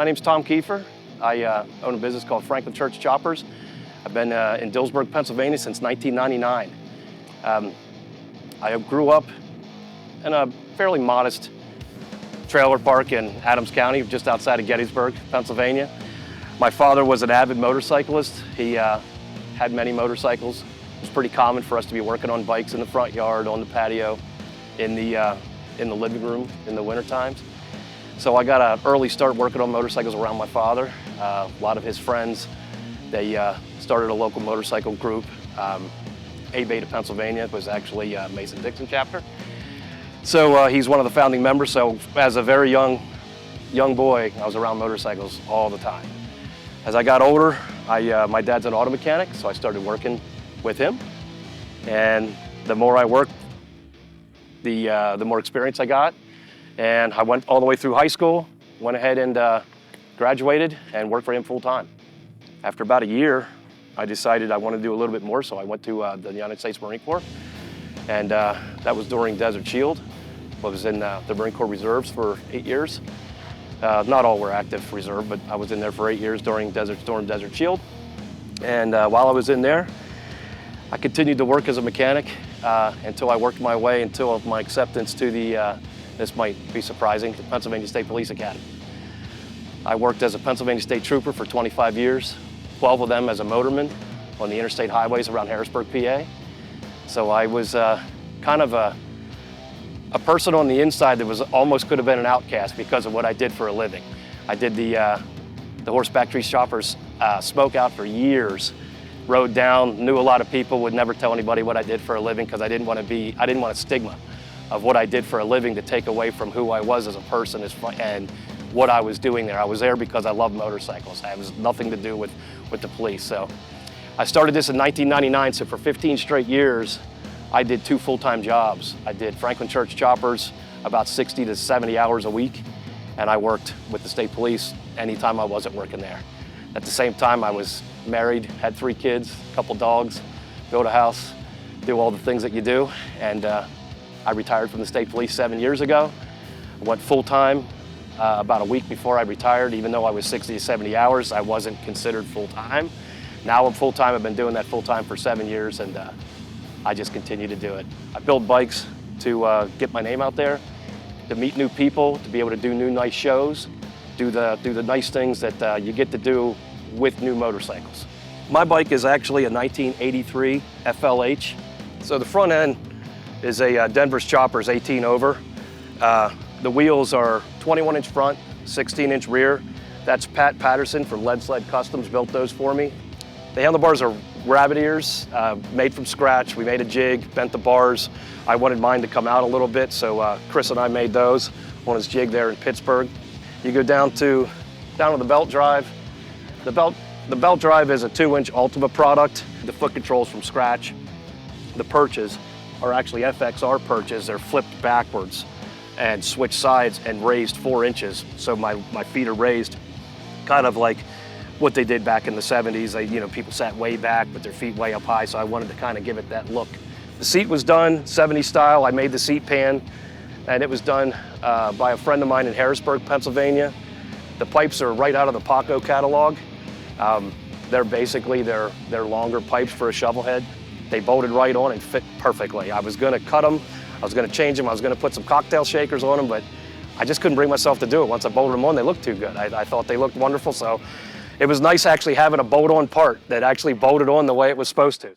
My name's Tom Keefer. I own a business called Franklin Church Choppers. I've been in Dillsburg, Pennsylvania since 1999. I grew up in a fairly modest trailer park in Adams County, just outside of Gettysburg, Pennsylvania. My father was an avid motorcyclist. He had many motorcycles. It was pretty common for us to be working on bikes in the front yard, on the patio, in the living room in the winter times. So I got an early start working on motorcycles around my father. A lot of his friends, they started a local motorcycle group. A-Beta, Pennsylvania was actually Mason-Dixon chapter. So he's one of the founding members. So as a very young boy, I was around motorcycles all the time. As I got older, my dad's an auto mechanic, so I started working with him. And the more I worked, the more experience I got. And I went all the way through high school, went ahead and graduated and worked for him full time. After about a year, I decided I wanted to do a little bit more, so I went to the United States Marine Corps. And that was during Desert Shield. I was in the Marine Corps Reserves for 8 years. Not all were active reserve, but I was in there for 8 years during Desert Shield. And while I was in there, I continued to work as a mechanic until I worked my way until my acceptance to the, this might be surprising, the Pennsylvania State Police Academy. I worked as a Pennsylvania State Trooper for 25 years, 12 of them as a motorman on the interstate highways around Harrisburg, PA. So I was kind of a person on the inside that was almost could have been an outcast because of what I did for a living. I did the horseback tree choppers smoke out for years, rode down, knew a lot of people, would never tell anybody what I did for a living because I didn't want a stigma of what I did for a living to take away from who I was as a person and what I was doing there. I was there because I love motorcycles. It was nothing to do with the police. So I started this in 1999, so for 15 straight years, I did 2 full-time jobs. I did Franklin Church Choppers about 60 to 70 hours a week, and I worked with the state police anytime I wasn't working there. At the same time, I was married, had 3 kids, a couple dogs, built a house, do all the things that you do, and I retired from the state police 7 years ago. I went full-time about a week before I retired. Even though I was 60 to 70 hours, I wasn't considered full-time. Now I'm full-time. I've been doing that full-time for 7 years, and I just continue to do it. I build bikes to get my name out there, to meet new people, to be able to do new nice shows, do the nice things that you get to do with new motorcycles. My bike is actually a 1983 FLH. So the front end is a Denver's Choppers 18 over. The wheels are 21-inch front, 16-inch rear. That's Pat Patterson from Lead Sled Customs built those for me. The handlebars are rabbit ears, made from scratch. We made a jig, bent the bars. I wanted mine to come out a little bit, so Chris and I made those on his jig there in Pittsburgh. You go down to the belt drive. The belt drive is a 2-inch Ultima product. The foot controls from scratch. The perches are actually FXR perches. They're flipped backwards and switched sides and raised 4 inches. So my feet are raised kind of like what they did back in the 70s. People sat way back, but their feet way up high, so I wanted to kind of give it that look. The seat was done 70s style. I made the seat pan, and it was done by a friend of mine in Harrisburg, Pennsylvania. The pipes are right out of the Paco catalog. They're basically they're longer pipes for a shovel head. They bolted right on and fit perfectly. I was gonna cut them, I was gonna change them, I was gonna put some cocktail shakers on them, but I just couldn't bring myself to do it. Once I bolted them on, they looked too good. I thought they looked wonderful, so it was nice actually having a bolt-on part that actually bolted on the way it was supposed to.